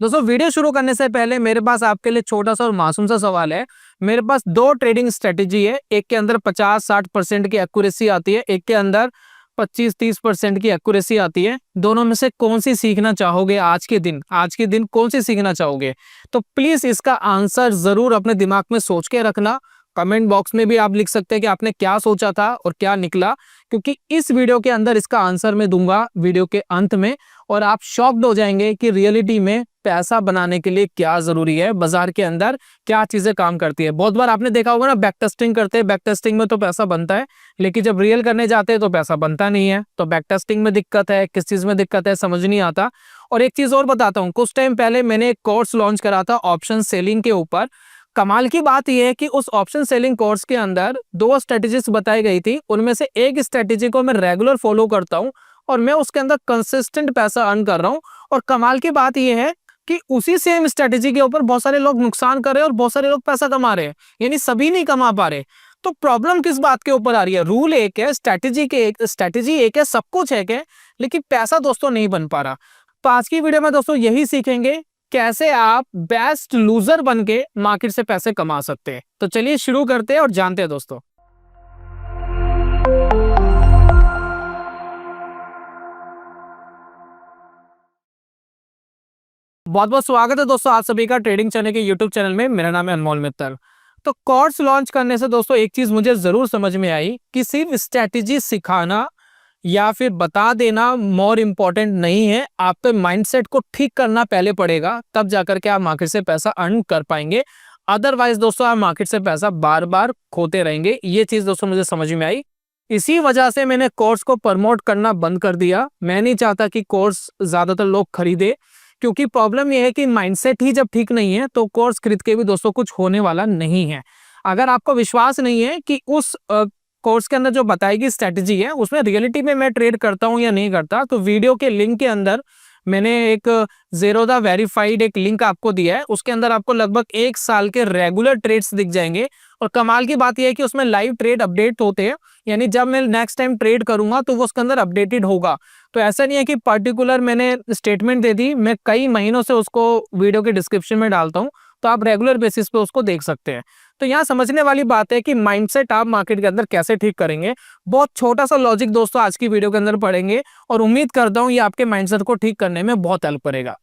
दोस्तों वीडियो शुरू करने से पहले मेरे पास आपके लिए छोटा सा और मासूम सा सवाल है। मेरे पास दो ट्रेडिंग स्ट्रेटेजी है, एक के अंदर 50-60% की एक्यूरेसी आती है, एक के अंदर 25-30% की एक्यूरेसी आती है। दोनों में से कौन सी सीखना चाहोगे आज के दिन कौन सी सीखना चाहोगे? तो प्लीज इसका आंसर जरूर अपने दिमाग में सोच के रखना। कमेंट बॉक्स में भी आप लिख सकते हैं कि आपने क्या सोचा था और क्या निकला, क्योंकि इस वीडियो के अंदर इसका आंसर मैं दूंगा वीडियो के अंत में, और आप शॉक्ड हो जाएंगे कि रियलिटी में पैसा बनाने के लिए क्या जरूरी है, बाजार के अंदर क्या चीजें काम करती है। बहुत बार आपने देखा होगा ना, बैक टेस्टिंग करते हैं, बैक टेस्टिंग में तो पैसा बनता है, लेकिन जब रियल करने जाते हैं तो पैसा बनता नहीं है। तो बैक टेस्टिंग में दिक्कत है, किस चीज में दिक्कत है समझ नहीं आता। और एक चीज और बताता हूँ, कुछ टाइम पहले मैंने एक कोर्स लॉन्च करा था ऑप्शन सेलिंग के ऊपर। कमाल की बात यह है कि उस ऑप्शन सेलिंग कोर्स के अंदर दो स्ट्रेटेजीज बताई गई थी, उनमें से एक स्ट्रेटेजी को मैं रेगुलर फॉलो करता हूं और मैं उसके अंदर कंसिस्टेंट पैसा अर्न कर रहा हूं। और कमाल की बात यह है कि उसी सेम स्ट्रेटेजी के ऊपर बहुत सारे लोग नुकसान कर रहे हैं और बहुत सारे लोग पैसा कमा रहे हैं, यानी सभी नहीं कमा पा रहे। तो प्रॉब्लम किस बात के ऊपर आ रही है? रूल एक है, स्ट्रेटेजी एक है, सब कुछ एक है, लेकिन पैसा दोस्तों नहीं बन पा रहा। तो आज की वीडियो में दोस्तों यही सीखेंगे कैसे आप बेस्ट लूजर बन के मार्केट से पैसे कमा सकते हैं। तो चलिए शुरू करते हैं और जानते हैं दोस्तों। बहुत बहुत स्वागत है दोस्तों आप सभी का ट्रेडिंग चैनल के यूट्यूब चैनल में। मेरा नाम है अनमोल मित्तल। तो कोर्स लॉन्च करने से दोस्तों एक चीज मुझे जरूर समझ में आई कि सिर्फ स्ट्रेटेजी सिखाना या फिर बता देना मोर इम्पोर्टेंट नहीं है, आप पे माइंडसेट को ठीक करना पहले पड़ेगा, तब जाकर के आप मार्केट से पैसा अर्न कर पाएंगे। अदरवाइज दोस्तों आप मार्केट से पैसा बार बार खोते रहेंगे। ये चीज दोस्तों मुझे समझ में आई, इसी वजह से मैंने कोर्स को प्रमोट करना बंद कर दिया। मैं नहीं चाहता कि कोर्स ज्यादातर लोग खरीदे, क्योंकि प्रॉब्लम यह है कि माइंडसेट ही जब ठीक नहीं है तो कोर्स खरीद के भी दोस्तों कुछ होने वाला नहीं है। अगर आपको विश्वास नहीं है कि उस कोर्स के अंदर जो बताई गई स्ट्रेटेजी है उसमें रियलिटी में मैं ट्रेड करता हूं या नहीं करता, तो वीडियो के लिंक के अंदर मैंने एक ज़ेरोधा वेरीफाइड एक लिंक आपको दिया है। उसके अंदर आपको लगभग 1 साल के रेगुलर ट्रेड्स दिख जाएंगे। और कमाल की बात यह है कि उसमें लाइव ट्रेड अपडेट होते हैं, यानी जब मैं नेक्स्ट टाइम ट्रेड करूंगा तो वो उसके अंदर अपडेटेड होगा। तो ऐसा नहीं है कि पर्टिकुलर मैंने स्टेटमेंट दे दी, मैं कई महीनों से उसको वीडियो के डिस्क्रिप्शन में डालता हूँ, तो आप रेगुलर बेसिस पे उसको देख सकते हैं। तो यहाँ समझने वाली बात है कि माइंडसेट आप मार्केट के अंदर कैसे ठीक करेंगे। बहुत छोटा सा लॉजिक दोस्तों आज की वीडियो के अंदर पढ़ेंगे और उम्मीद करता हूँ ये आपके माइंडसेट को ठीक करने में बहुत हेल्प करेगा।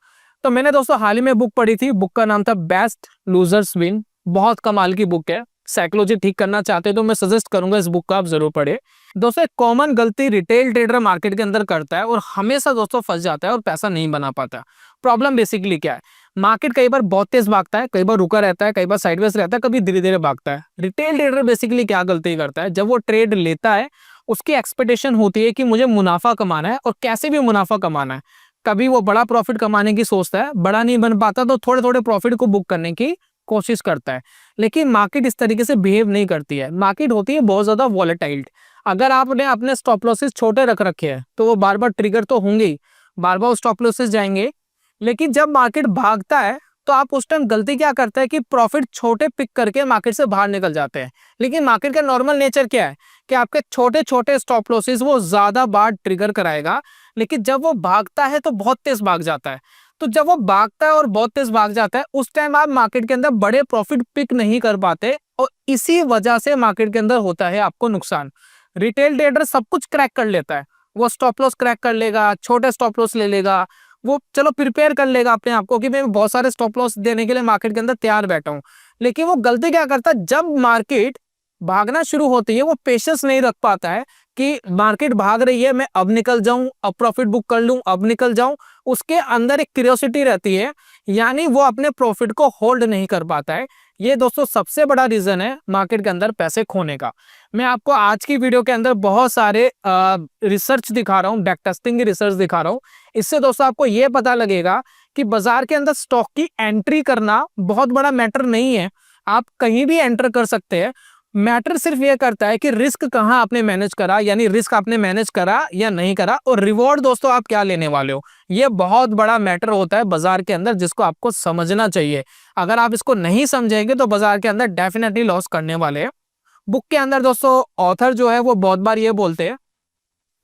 तो मैंने दोस्तों हाल ही में बुक पढ़ी थी, बुक का नाम था बेस्ट लूजर्स विन। बहुत कमाल की बुक है, साइकोलॉजी ठीक करना चाहते हैं तो मैं सजेस्ट करूंगा इस बुक को आप जरूर पढ़े। दोस्तों एक कॉमन गलती रिटेल ट्रेडर मार्केट के अंदर करता है और हमेशा दोस्तों फंस जाता है और पैसा नहीं बना पाता। प्रॉब्लम बेसिकली क्या है? मार्केट कई बार बहुत तेज भागता है, कई बार रुका रहता है, कई बार साइडवेज रहता है, कभी धीरे धीरे भागता है। रिटेल ट्रेडर बेसिकली क्या गलती करता है? जब वो ट्रेड लेता है उसकी एक्सपेक्टेशन होती है कि मुझे मुनाफा कमाना है और कैसे भी मुनाफा कमाना है। कभी वो बड़ा प्रॉफिट कमाने की सोचता है, बड़ा नहीं बन पाता तो थोड़े थोड़े प्रॉफिट को बुक करने की कोशिश करता है। लेकिन मार्केट इस तरीके से बिहेव नहीं करती है। मार्केट होती है बहुत ज्यादा वॉलेटाइल। अगर आपने अपने स्टॉप लॉसेस छोटे रख रखे हैं तो वो बार बार ट्रिगर तो होंगे ही, बार बार स्टॉप लॉसेस जाएंगे। लेकिन जब मार्केट भागता है तो आप उस टाइम गलती क्या करते हैं कि प्रॉफिट छोटे पिक करके मार्केट से बाहर निकल जाते हैं। लेकिन मार्केट का नॉर्मल नेचर क्या है कि आपके छोटे छोटे स्टॉप लॉसेस वो ज्यादा बार ट्रिगर कराएगा, लेकिन जब वो भागता है तो बहुत तेज भाग जाता है। तो जब वो भागता है और बहुत तेज भाग जाता है उस टाइम आप मार्केट के अंदर बड़े प्रॉफिट पिक नहीं कर पाते और इसी वजह से मार्केट के अंदर होता है आपको नुकसान। रिटेल ट्रेडर सब कुछ क्रैक कर लेता है, वो स्टॉप लॉस क्रैक कर लेगा, छोटे स्टॉप लॉस ले लेगा, वो चलो प्रिपेयर कर लेगा अपने आप को कि मैं बहुत सारे स्टॉप लॉस देने के लिए मार्केट के अंदर तैयार बैठा हूं। लेकिन वो गलती क्या करता है, जब मार्केट भागना शुरू होती है वो पेशेंस नहीं रख पाता है कि मार्केट भाग रही है, मैं अब निकल जाऊं, अब प्रॉफिट बुक कर लूं, अब निकल जाऊं। उसके अंदर एक क्यूरियोसिटी रहती है, यानी वो अपने प्रॉफिट को होल्ड नहीं कर पाता है। ये दोस्तों सबसे बड़ा रीजन है मार्केट के अंदर पैसे खोने का। मैं आपको आज की वीडियो के अंदर बहुत सारे रिसर्च दिखा रहा हूँ, बैक टेस्टिंग की रिसर्च दिखा रहा हूँ। इससे दोस्तों आपको ये पता लगेगा कि बाजार के अंदर स्टॉक की एंट्री करना बहुत बड़ा मैटर नहीं है, आप कहीं भी एंटर कर सकते हैं। मैटर सिर्फ ये करता है कि रिस्क कहां आपने मैनेज करा, यानी रिस्क आपने मैनेज करा या नहीं करा, और रिवॉर्ड दोस्तों आप क्या लेने वाले हो। ये बहुत बड़ा मैटर होता है बाजार के अंदर, जिसको आपको समझना चाहिए। अगर आप इसको नहीं समझेंगे तो बाजार के अंदर डेफिनेटली लॉस करने वाले हैं। बुक के अंदर दोस्तों ऑथर जो है वो बहुत बार ये बोलते हैं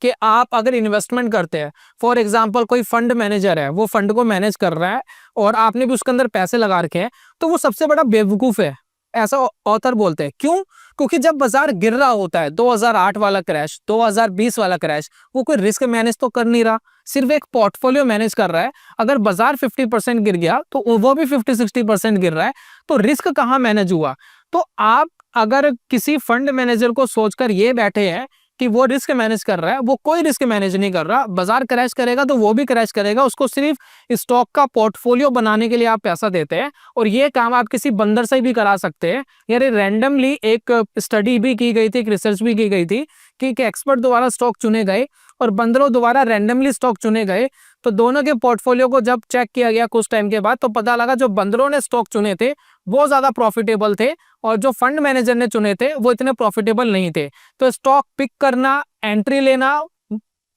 कि आप अगर इन्वेस्टमेंट करते हैं, फॉर एग्जांपल कोई फंड मैनेजर है, वो फंड को मैनेज कर रहा है और आपने भी उसके अंदर पैसे लगा रखे हैं, तो वो सबसे बड़ा बेवकूफ है, ऐसा ऑथर बोलते हैं। क्यों? क्योंकि जब बाजार गिर रहा होता है, 2008 वाला क्रैश, 2020 वाला क्रैश, वो कोई रिस्क मैनेज तो कर नहीं रहा, सिर्फ एक पोर्टफोलियो मैनेज कर रहा है। अगर बाजार 50% गिर गया तो वो भी 50-60% गिर रहा है, तो रिस्क कहाँ मैनेज हुआ? तो आप अगर किसी फंड मैनेजर को सोचकर ये बैठे हैं कि वो रिस्क मैनेज कर रहा है, वो कोई रिस्क मैनेज नहीं कर रहा। बाजार क्रैश करेगा तो वो भी क्रैश करेगा, उसको सिर्फ स्टॉक का पोर्टफोलियो बनाने के लिए आप पैसा देते हैं, और ये काम आप किसी बंदर से भी करा सकते हैं। यानी रैंडमली एक स्टडी भी की गई थी, एक रिसर्च भी की गई थी कि एक एक्सपर्ट द्वारा स्टॉक चुने गए और बंदरों द्वारा रैंडमली स्टॉक चुने गए, तो दोनों के पोर्टफोलियो को जब चेक किया गया कुछ टाइम के बाद, तो पता लगा जो बंदरों ने स्टॉक चुने थे वो ज्यादा प्रॉफिटेबल थे, और जो फंड मैनेजर ने चुने थे वो इतने प्रॉफिटेबल नहीं थे। तो स्टॉक पिक करना, एंट्री लेना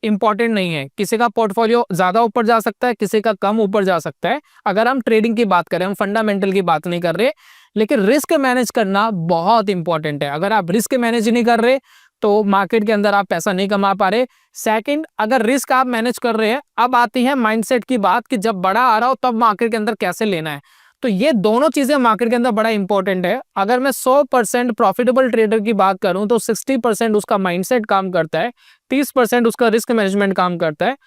इंपॉर्टेंट नहीं है। किसी का पोर्टफोलियो ज्यादा ऊपर जा सकता है, किसी का कम ऊपर जा सकता है। अगर हम ट्रेडिंग की बात करें, हम फंडामेंटल की बात नहीं कर रहे, लेकिन रिस्क मैनेज करना बहुत इंपॉर्टेंट है। अगर आप रिस्क मैनेज नहीं कर रहे तो मार्केट के अंदर आप पैसा नहीं कमा पा रहे। सेकंड, अगर रिस्क आप मैनेज कर रहे हैं, अब आती है माइंडसेट की बात कि जब बड़ा आ रहा हो तब मार्केट के अंदर कैसे लेना है। तो ये दोनों चीजें मार्केट के अंदर बड़ा इंपॉर्टेंट है। अगर मैं 100% प्रॉफिटेबल ट्रेडर की बात करूं तो 60% उसका माइंडसेट काम करता है, 30% उसका रिस्क मैनेजमेंट काम करता है,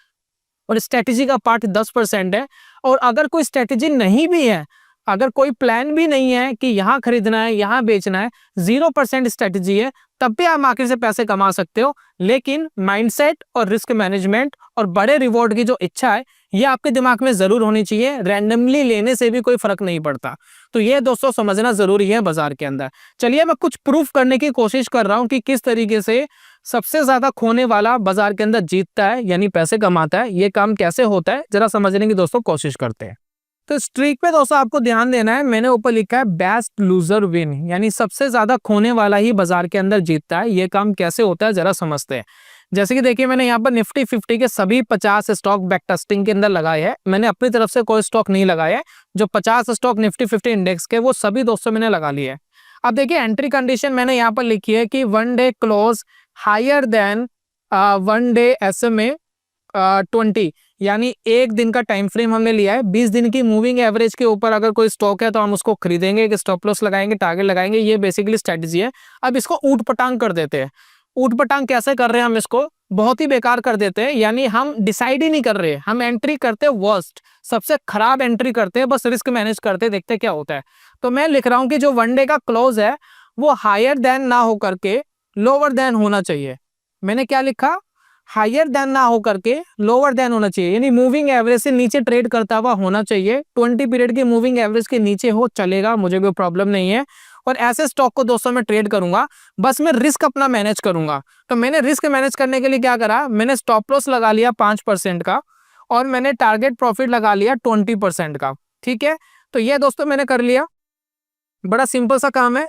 और स्ट्रेटेजी का पार्ट 10% है। और अगर कोई स्ट्रेटेजी नहीं भी है, अगर कोई प्लान भी नहीं है कि यहाँ खरीदना है, यहाँ बेचना है, 0% स्ट्रेटेजी है, तब भी आप मार्केट से पैसे कमा सकते हो। लेकिन माइंडसेट और रिस्क मैनेजमेंट और बड़े रिवॉर्ड की जो इच्छा है, ये आपके दिमाग में जरूर होनी चाहिए। रैंडमली लेने से भी कोई फर्क नहीं पड़ता। तो ये दोस्तों समझना जरूरी है बाजार के अंदर। चलिए मैं कुछ प्रूफ करने की कोशिश कर रहा हूं कि किस तरीके से सबसे ज्यादा खोने वाला बाजार के अंदर जीतता है, यानी पैसे कमाता है। ये काम कैसे होता है जरा समझने की दोस्तों कोशिश करते हैं। तो स्ट्रीक पे दोस्तों आपको ध्यान देना है, मैंने ऊपर लिखा है बेस्ट लूजर विन, यानी सबसे ज्यादा खोने वाला ही बाजार के अंदर जीतता है। ये काम कैसे होता है जरा समझते हैं। जैसे कि देखिए, मैंने यहाँ पर निफ्टी 50 के सभी 50 स्टॉक बैक टेस्टिंग के अंदर लगाए हैं। मैंने अपनी तरफ से कोई स्टॉक नहीं लगाया है। जो 50 स्टॉक निफ्टी 50 इंडेक्स के, वो सभी दोस्तों मैंने लगा लिए है। अब देखिए, एंट्री कंडीशन मैंने यहाँ पर लिखी है कि 1 day close higher than 1 day SMA 20, यानी एक दिन का टाइम फ्रेम हमने लिया है। 20 दिन की मूविंग एवरेज के ऊपर अगर कोई स्टॉक है तो हम उसको खरीदेंगे, एक स्टॉप लॉस लगाएंगे, टारगेट लगाएंगे। ये बेसिकली स्ट्रेटजी है। अब इसको ऊट पटांग कर देते हैं। ऊट पटांग कैसे कर रहे हैं? हम इसको बहुत ही बेकार कर देते हैं, यानी हम डिसाइड ही नहीं कर रहे, हम एंट्री करते हैं वर्स्ट, सबसे खराब एंट्री करते हैं, बस रिस्क मैनेज करते हैं, देखते क्या होता है। तो मैं लिख रहा हूं कि जो 1 डे का क्लोज है वो हायर देन ना हो करके लोअर देन होना चाहिए। मैंने क्या लिखा? हायर देन ना हो करके लोअर देन होना चाहिए, यानी मूविंग एवरेज से नीचे ट्रेड करता हुआ होना चाहिए। 20 पीरियड की मूविंग एवरेज के नीचे हो चलेगा, मुझे कोई प्रॉब्लम नहीं है। और ऐसे स्टॉक को दोस्तों मैं ट्रेड करूंगा, बस मैं रिस्क अपना मैनेज करूंगा। तो मैंने रिस्क मैनेज करने के लिए क्या करा, मैंने स्टॉप लॉस लगा लिया 5% का, और मैंने टारगेट प्रॉफिट लगा लिया 20% का। ठीक है, तो ये दोस्तों मैंने कर लिया। बड़ा सिंपल सा काम है,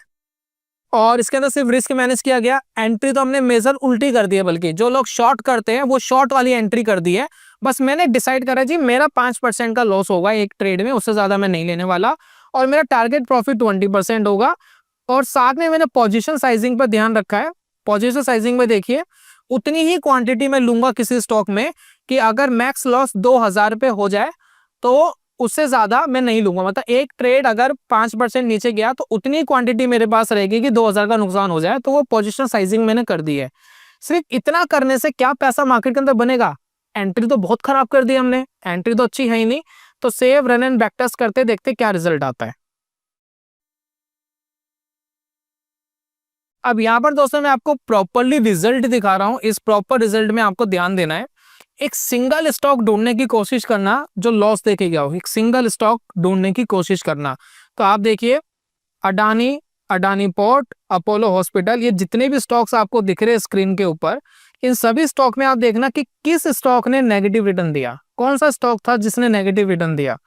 और इसके अंदर सिर्फ रिस्क मैनेज किया गया। एंट्री तो हमने मेजर उल्टी कर दी है, बल्कि जो लोग शॉर्ट करते हैं वो शॉर्ट वाली एंट्री कर दी है। बस मैंने डिसाइड करा जी मेरा 5% का लॉस होगा एक ट्रेड में, उससे ज्यादा मैं नहीं लेने वाला, और मेरा टारगेट प्रॉफिट 20% होगा। और साथ में मैंने पोजीशन साइजिंग पर ध्यान रखा है। पोजीशन साइजिंग में देखिए, उतनी ही क्वांटिटी में लूंगा किसी स्टॉक में कि अगर मैक्स लॉस 2000 रुपये हो जाए तो उससे ज्यादा मैं नहीं लूंगा। मतलब एक ट्रेड अगर 5% नीचे गया तो उतनी क्वांटिटी मेरे पास रहेगी कि 2000 का नुकसान हो जाए, तो वो पोजीशन साइजिंग मैंने कर दी है। सिर्फ इतना करने से क्या पैसा मार्केट के अंदर बनेगा? एंट्री तो बहुत खराब कर दी हमने, एंट्री तो अच्छी है ही नहीं। तो save, run and back test करते देखते क्या रिजल्ट आता है। अब यहाँ पर दोस्तों मैं आपको प्रॉपरली रिजल्ट दिखा रहा हूं। इस प्रॉपर रिजल्ट में आपको ध्यान देना है। एक सिंगल स्टॉक ढूंढने की कोशिश करना जो लॉस देखेगा, एक सिंगल स्टॉक ढूंढने की कोशिश करना। तो आप देखिए, Adani, Adani port, Apollo hospital, ये जितने भी स्टॉक्स आपको दिख रहे हैं स्क्रीन के ऊपर, इन सभी स्टॉक में आप देखना कि किस स्टॉक ने नेगेटिव रिटर्न दिया, कौन सा स्टॉक था जिसने नेगेटिव रिटर्न दिया।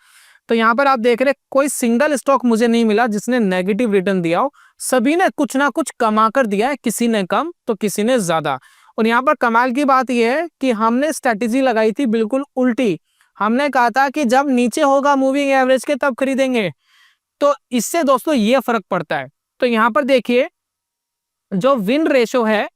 तो यहाँ पर आप देख रहे कोई सिंगल स्टॉक मुझे नहीं मिला जिसने नेगेटिव रिटर्न दिया हो। सभी ने कुछ ना कुछ कमा कर दिया है, किसी ने कम तो किसी ने ज्यादा। और यहाँ पर कमाल की बात यह है कि हमने स्ट्रेटेजी लगाई थी बिल्कुल उल्टी। हमने कहा था कि जब नीचे होगा मूविंग एवरेज के तब खरीदेंगे। तो इससे दोस्तों ये फर्क पड़ता है। तो यहाँ पर देखिए, जो विन रेशो है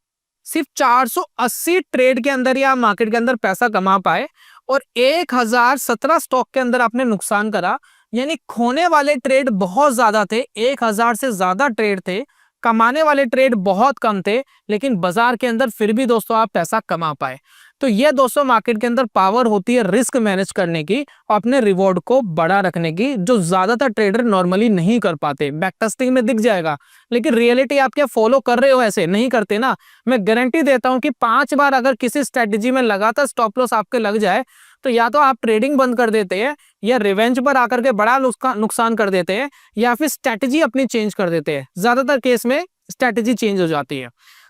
सिर्फ 480 ट्रेड के अंदर या मार्केट के अंदर पैसा कमा पाए और 1017 स्टॉक के अंदर आपने नुकसान करा। यानी खोने वाले ट्रेड बहुत ज्यादा थे, 1000 से ज्यादा ट्रेड थे, कमाने वाले ट्रेड बहुत कम थे, लेकिन बाजार के अंदर फिर भी दोस्तों आप पैसा कमा पाए। तो ये दोस्तों मार्केट के अंदर पावर होती है रिस्क मैनेज करने की और अपने रिवॉर्ड को बड़ा रखने की, जो ज्यादातर ट्रेडर नॉर्मली नहीं कर पाते। बैक टेस्टिंग में दिख जाएगा, लेकिन रियलिटी आप क्या फॉलो कर रहे हो? ऐसे नहीं करते ना। मैं गारंटी देता हूं कि 5 बार अगर किसी स्ट्रेटेजी में लगातार स्टॉप लॉस आपके लग जाए तो या तो आप ट्रेडिंग बंद कर देते हैं, या रिवेंज पर आकर के बड़ा नुकसान कर देते हैं, या फिर स्ट्रेटेजी अपनी चेंज कर देते हैं। ज्यादातर केस में स्ट्रेटेजी चेंज हो जाती है।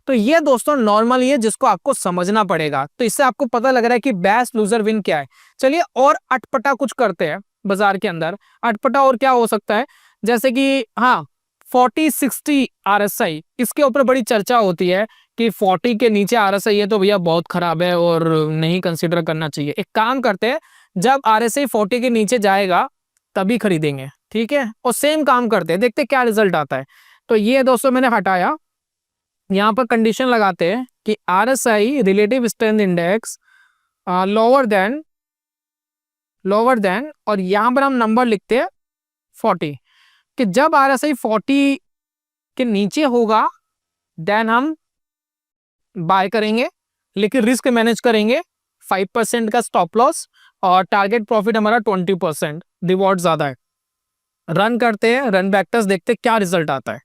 तो ये दोस्तों नॉर्मल है, जिसको आपको समझना पड़ेगा। तो इससे आपको पता लग रहा है कि बेस्ट लूजर विन क्या है। चलिए और अटपटा कुछ करते हैं बाजार के अंदर। अटपटा और क्या हो सकता है, जैसे कि हाँ 40-60 RSI, इसके ऊपर बड़ी चर्चा होती है कि 40 के नीचे RSI है तो भैया बहुत खराब है और नहीं कंसीडर करना चाहिए। एक काम करते हैं, जब RSI 40 के नीचे जाएगा तभी खरीदेंगे, ठीक है, और सेम काम करते हैं, देखते क्या रिजल्ट आता है। तो ये दोस्तों मैंने हटाया, यहाँ पर कंडीशन लगाते हैं कि RSI relative strength index lower than और यहाँ पर हम नंबर लिखते हैं 40, कि जब RSI 40 के नीचे होगा देन हम बाय करेंगे, लेकिन रिस्क मैनेज करेंगे, 5% का स्टॉप लॉस और टारगेट प्रॉफिट हमारा 20%, रिवॉर्ड ज्यादा है। रन करते हैं, रन बैक टेस्ट, देखते हैं क्या रिजल्ट आता है।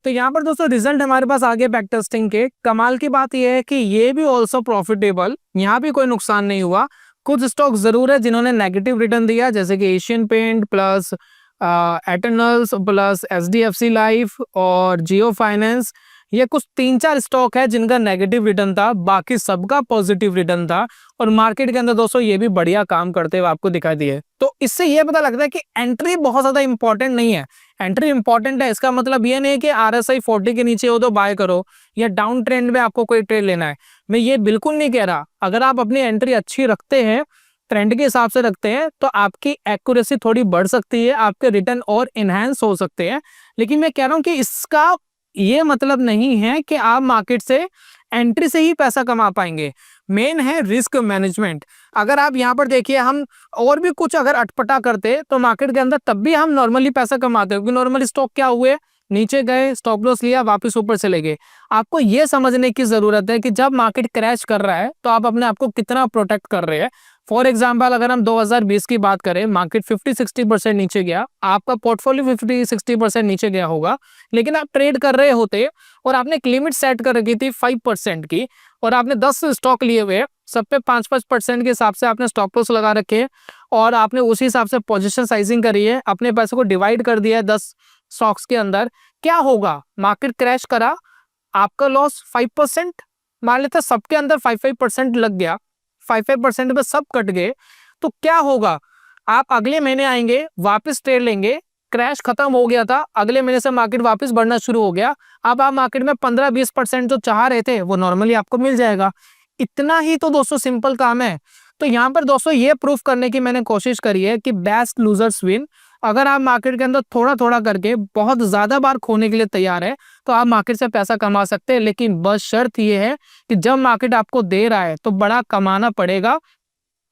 तो यहाँ पर दोस्तों रिजल्ट हमारे पास आगे बैक टेस्टिंग के। कमाल की बात यह है कि ये भी ऑल्सो प्रॉफिटेबल, यहाँ भी कोई नुकसान नहीं हुआ। कुछ स्टॉक जरूर है जिन्होंने नेगेटिव रिटर्न दिया, जैसे कि Asian Paint plus Eternals plus SDFC Life और जियो फाइनेंस। ये कुछ 3-4 स्टॉक है जिनका नेगेटिव रिटर्न था, बाकी सबका पॉजिटिव रिटर्न था। और मार्केट के अंदर दोस्तों ये भी बढ़िया काम करते हुए आपको दिखाई दिए। तो इससे ये पता लगता है कि एंट्री बहुत ज्यादा इंपॉर्टेंट नहीं है। एंट्री इंपॉर्टेंट है, इसका मतलब ये नहीं है कि RSI 40 के नीचे हो तो बाय करो, या डाउन ट्रेंड में आपको कोई ट्रेड लेना है। मैं ये बिल्कुल नहीं कह रहा। अगर आप अपनी एंट्री अच्छी रखते हैं, ट्रेंड के हिसाब से रखते हैं, तो आपकी एक्यूरेसी थोड़ी बढ़ सकती है, आपके रिटर्न और इनहेंस हो सकते हैं। लेकिन मैं कह रहा हूं कि इसका ये मतलब नहीं है कि आप मार्केट से एंट्री से ही पैसा कमा पाएंगे। मेन है रिस्क मैनेजमेंट। अगर आप यहाँ पर देखिए, हम और भी कुछ अगर अटपटा करते तो मार्केट के अंदर तब भी हम नॉर्मली पैसा कमाते, क्योंकि नॉर्मली स्टॉक क्या हुए, नीचे गए, स्टॉप लॉस लिया, वापस ऊपर चले गए। आपको ये समझने की जरूरत है कि जब मार्केट क्रैश कर रहा है तो आप अपने आप को कितना प्रोटेक्ट कर रहे हैं। फॉर एग्जाम्पल अगर हम 2020 की बात करें, मार्केट 50-60% नीचे गया, आपका पोर्टफोलियो 50-60% नीचे गया होगा, लेकिन आप ट्रेड कर रहे होते और आपने एक लिमिट सेट कर रखी थी 5% की, और आपने 10 स्टॉक लिए हुए, सब पे 5-5% के हिसाब से आपने स्टॉप लॉस लगा रखे हैं, और आपने उसी हिसाब से पोजीशन साइजिंग करी है, अपने पैसे को डिवाइड कर दिया है 10 स्टॉक्स के अंदर। क्या होगा, मार्केट क्रैश करा, आपका लॉस 5%, मान लेते सबके अंदर 5% लग गया, 5% में सब कट गए, तो क्या होगा, आप अगले महीने आएंगे, वापस ट्रेड लेंगे, क्रैश खत्म हो गया था, अगले महीने से मार्केट वापस बढ़ना शुरू हो गया, अब आप मार्केट में 15-20% जो चाह रहे थे वो नॉर्मली आपको मिल जाएगा। इतना ही तो दोस्तों सिंपल काम है। तो यहाँ पर दोस्तों ये प्रूफ करने की मैंने कोशिश करी है कि बेस्ट लूजर्स विन। अगर आप मार्केट के अंदर थोड़ा थोड़ा करके बहुत ज्यादा बार खोने के लिए तैयार है तो आप मार्केट से पैसा कमा सकते हैं, लेकिन बस शर्त ये है कि जब मार्केट आपको दे रहा है तो बड़ा कमाना पड़ेगा,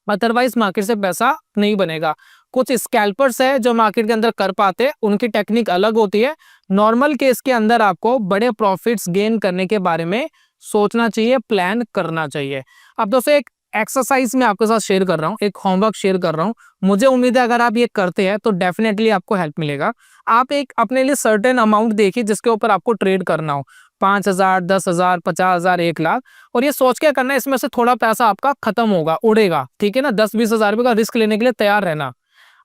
अदरवाइज मार्केट से पैसा नहीं बनेगा। कुछ स्कैल्पर्स है जो मार्केट के अंदर कर पाते हैं, उनकी टेक्निक अलग होती है। नॉर्मल केस के अंदर आपको बड़े प्रॉफिट्स गेन करने के बारे में सोचना चाहिए, प्लान करना चाहिए। अब दोस्तों एक एक्सरसाइज में आपके साथ शेयर कर रहा हूँ, एक होमवर्क शेयर कर रहा हूँ। मुझे उम्मीद है अगर आप ये करते हैं तो डेफिनेटली आपको हेल्प मिलेगा। आप एक अपने लिए सर्टेन अमाउंट देखिए जिसके ऊपर आपको ट्रेड करना हो, 5,000, 10,000, 50,000, 1 लाख, और ये सोच के करना है इसमें से थोड़ा पैसा आपका खत्म होगा, उड़ेगा, ठीक है ना। 10-20 हजार रुपए का रिस्क लेने के लिए तैयार रहना।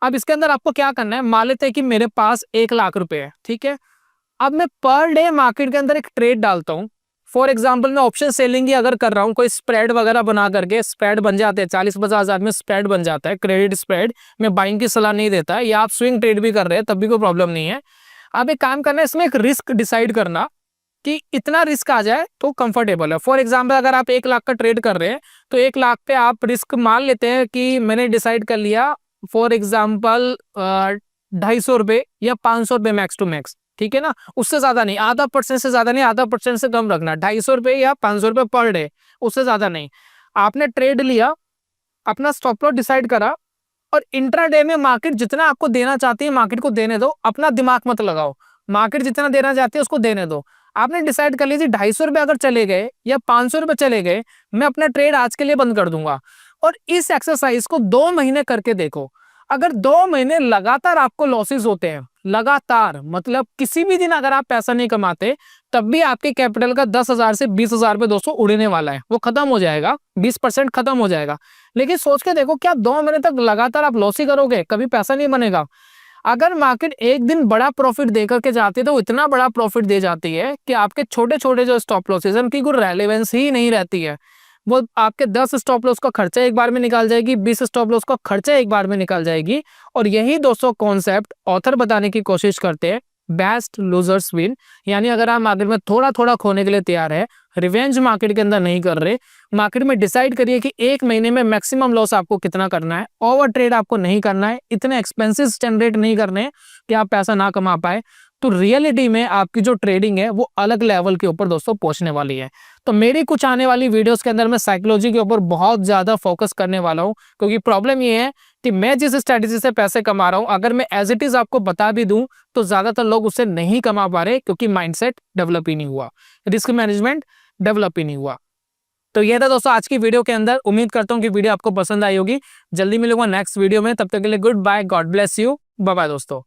अब इसके अंदर आपको क्या करना है, मान लेते हैं कि मेरे पास 1 लाख रुपए है, ठीक है। अब मैं पर डे मार्केट के अंदर एक ट्रेड डालता हूँ। फॉर एग्जाम्पल मैं ऑप्शन सेलिंग ही अगर कर रहा हूँ, कोई स्प्रेड वगैरह बना करके, स्प्रेड बन जाते हैं 40-50 हजार में, स्प्रेड बन जाता है, क्रेडिट स्प्रेड। मैं बाइंग की सलाह नहीं देता, या आप स्विंग ट्रेड भी कर रहे हैं तब भी कोई प्रॉब्लम नहीं है। अब एक काम करना है, इसमें एक रिस्क डिसाइड करना कि इतना रिस्क आ जाए तो कंफर्टेबल है। फॉर एग्जाम्पल अगर आप 1 लाख का ट्रेड कर रहे हैं तो 1 लाख पे आप रिस्क मान लेते हैं कि मैंने डिसाइड कर लिया फॉर एग्जाम्पल 250 रुपये या 500 रुपये मैक्स टू मैक्स, ठीक है ना, उससे ज्यादा नहीं, आधा परसेंट से ज्यादा नहीं, आधा परसेंट से कम रखना, 250 रुपए या 500 रुपए पर डे, उससे ज्यादा नहीं। आपने ट्रेड लिया, अपना स्टॉप लॉस डिसाइड करा, और इंट्राडे में मार्केट जितना आपको देना चाहती है मार्केट को देने दो, अपना दिमाग मत लगाओ, मार्केट जितना देना चाहती है उसको देने दो। आपने डिसाइड कर लीजिए 250 रुपए अगर चले गए या 500 रुपए चले गए, मैं अपना ट्रेड आज के लिए बंद कर दूंगा। और इस एक्सरसाइज को 2 महीने करके देखो। अगर 2 महीने लगातार आपको लॉसेस होते हैं, लगातार मतलब किसी भी दिन अगर आप पैसा नहीं कमाते, तब भी आपके कैपिटल का 10,000 से 20,000 रुपए दोस्तों उड़ने वाला है, वो खत्म हो जाएगा, 20% खत्म हो जाएगा। लेकिन सोच के देखो, क्या 2 महीने तक लगातार आप लॉस ही करोगे, कभी पैसा नहीं बनेगा। अगर मार्केट एक दिन बड़ा प्रॉफिट दे करके जाती है तो इतना बड़ा प्रॉफिट दे जाती है कि आपके छोटे छोटे जो स्टॉप लॉसेस हैं उनकी कोई रेलेवेंस ही नहीं रहती है। वो आपके 10 स्टॉप लॉस का खर्चा एक बार में निकाल जाएगी, 20 स्टॉप लॉस का खर्चा एक बार में निकाल जाएगी। और यही दोस्तों कॉन्सेप्ट ऑथर बताने की कोशिश करते हैं, बेस्ट लूजर्स विन। यानी अगर आप मार्केट में थोड़ा थोड़ा खोने के लिए तैयार है, रिवेंज मार्केट के अंदर नहीं कर रहे, मार्केट में डिसाइड करिए कि 1 महीने में मैक्सिमम लॉस आपको कितना करना है, ओवर ट्रेड आपको नहीं करना है, इतने एक्सपेंसेस जनरेट नहीं करने कि आप पैसा ना कमा पाए, तो रियलिटी में आपकी जो ट्रेडिंग है वो अलग लेवल के ऊपर दोस्तों पहुंचने वाली है। तो मेरी कुछ आने वाली वीडियोस के अंदर मैं साइकोलॉजी के ऊपर बहुत ज्यादा फोकस करने वाला हूं, क्योंकि प्रॉब्लम ये है कि मैं जिस स्ट्रेटेजी से पैसे कमा रहा हूं, अगर मैं एज इट इज आपको बता भी दूं तो ज्यादातर लोग उससे नहीं कमा पा रहे, क्योंकि माइंडसेट डेवलप ही नहीं हुआ, रिस्क मैनेजमेंट डेवलप ही नहीं हुआ। तो ये था दोस्तों आज की वीडियो के अंदर। उम्मीद करता हूं कि वीडियो आपको पसंद आई होगी। जल्दी मिलूंगा नेक्स्ट वीडियो में, तब तक के लिए goodbye, God bless you, bye bye दोस्तों।